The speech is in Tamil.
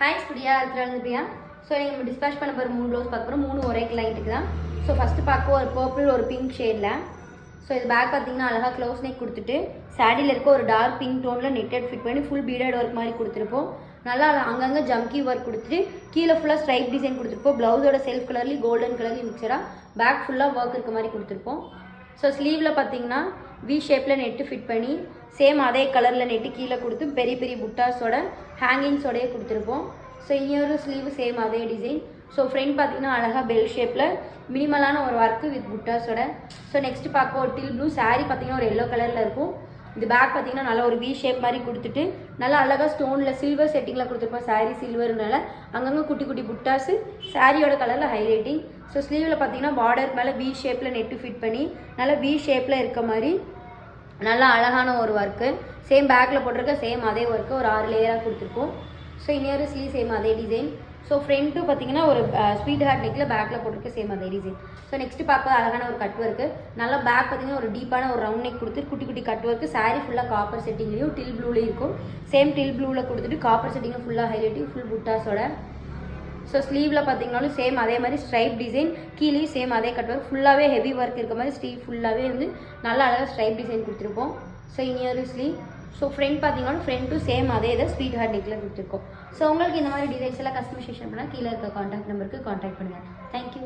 ஹாய் ஸ்டுடியா பிரியா. ஸோ நீங்கள் டிஸ்பேச் பண்ண போகிற 3 ப்ளவுஸ் பார்க்க போகிறோம். 3 ஒரே கிளைண்ட்டுக்கு தான். ஸோ ஃபஸ்ட்டு பார்க்க ஒரு பர்பிள் ஒரு பிங்க் ஷேடில். ஸோ இது பேக் பார்த்தீங்கன்னா அழகாக க்ளோஸ் நெக் கொடுத்துட்டு சாடியில் இருக்க ஒரு டார்க் பிங்க் டோனில் நெட்டட் ஃபிட் பண்ணி ஃபுல் பீடட் ஒர்க் மாதிரி கொடுத்துருப்போம். நல்லா அங்கங்கே ஜம்கி ஒர்க் கொடுத்துட்டு கீழே ஃபுல்லாக ஸ்ட்ரைப் டிசைன் கொடுத்துருப்போம். ப்ளவுஸோட செல்ஃப் கலர்லி கோல்டன் கலர்லி மிக்சராக பேக் ஃபுல்லாக ஒர்க் இருக்க மாதிரி கொடுத்துருப்போம். ஸோ ஸ்லீவில் பார்த்தீங்கன்னா வி ஷேப்பில் நெட்டு ஃபிட் பண்ணி சேம் அதே கலரில் நெட்டு கீழே கொடுத்து பெரிய பெரிய புட்டாஸோட ஹேங்கிங்ஸோடையே கொடுத்துருப்போம். ஸோ இன்னொரு ஸ்லீவு சேம் அதே டிசைன். ஸோ ஃப்ரண்ட் பார்த்தீங்கன்னா அழகாக பெல் ஷேப்பில் மினிமலான ஒரு ஒர்க்கு வித் புட்டாஸோட. ஸோ நெக்ஸ்ட் பார்க்க ஒரு டில் ப்ளூ சாரீ பார்த்தீங்கன்னா ஒரு எல்லோ கலரில் இருக்கும். இது பேக் பார்த்தீங்கன்னா நல்லா ஒரு வி ஷேப் மாதிரி கொடுத்துட்டு நல்லா அழகாக ஸ்டோனில் சில்வர் செட்டிங்கில் கொடுத்துருப்போம். சாரீ சில்வர்னால அங்கங்கே குட்டி குட்டி புட்டாஸு சாரியோட கலரில் ஹைலைட்டிங். ஸோ ஸ்லீவில் பார்த்தீங்கன்னா பார்டருக்கு மேலே வி ஷேப்பில் நெட்டு ஃபிட் பண்ணி நல்லா வி ஷேப்பில் இருக்க மாதிரி நல்லா அழகான ஒரு ஒர்க்கு. சேம் பேக்கில் போட்டிருக்க சேம் அதே ஒர்க்கு ஒரு 6 லேயராக கொடுத்துருப்போம். ஸோ இன்னொரு ஸ்லீவ் சேம் அதே டிசைன். ஸோ ஃப்ரண்ட்டு பார்த்தீங்கன்னா ஒரு ஸ்வீட் ஹார்ட் நெக்கில் பேக்கில் போட்டிருக்க சேம் அதே டிசைன். ஸோ நெக்ஸ்ட்டு பார்க்க அழகான ஒரு கட் ஒர்க்கு. நல்லா பேக் பார்த்தீங்கன்னா ஒரு டீப்பான ஒரு ரவுண்ட் நெக் கொடுத்து குட்டி குட்டி கட் ஒர்க்கு. சாரீ ஃபுல்லாக காப்பர் செட்டிங்லேயும் டில் ப்ளூலேயும் இருக்கும். சேம் டில் ப்ளூவில் கொடுத்துட்டு காப்பர் செட்டிங்கில் ஃபுல்லாக ஹைலைட்டிங் ஃபுல் புட்டாஸோட. ஸோ ஸ்லீவில் பார்த்தீங்கன்னாலும் சேம் அதே மாதிரி ஸ்ட்ரைப் டிசைன் கீழே சேம் அதே கட் ஒர்க் ஃபுல்லாகவே ஹெவி ஒர்க் இருக்க மாதிரி ஸ்லீவ் ஃபுல்லாகவே வந்து நல்லா அழகாக ஸ்ட்ரைப் டிசைன் கொடுத்துருப்போம். ஸோ இன்னொரு ஸ்லீவ். ஸோ ஃப்ரண்ட் பார்த்தீங்கன்னா ஃப்ரண்ட்டும் சேம் அதே இதை ஸ்வீட் ஹார்ட் நெக்கில் கொடுத்துருக்கோம். ஸோ உங்களுக்கு இந்த மாதிரி டிசைன்ஸ் எல்லாம் கஸ்டமைசேஷன் பண்ணால் கீழே இருக்க காண்டாக்ட் நம்பருக்கு காண்டாக்ட் பண்ணுங்கள். தேங்க்யூ.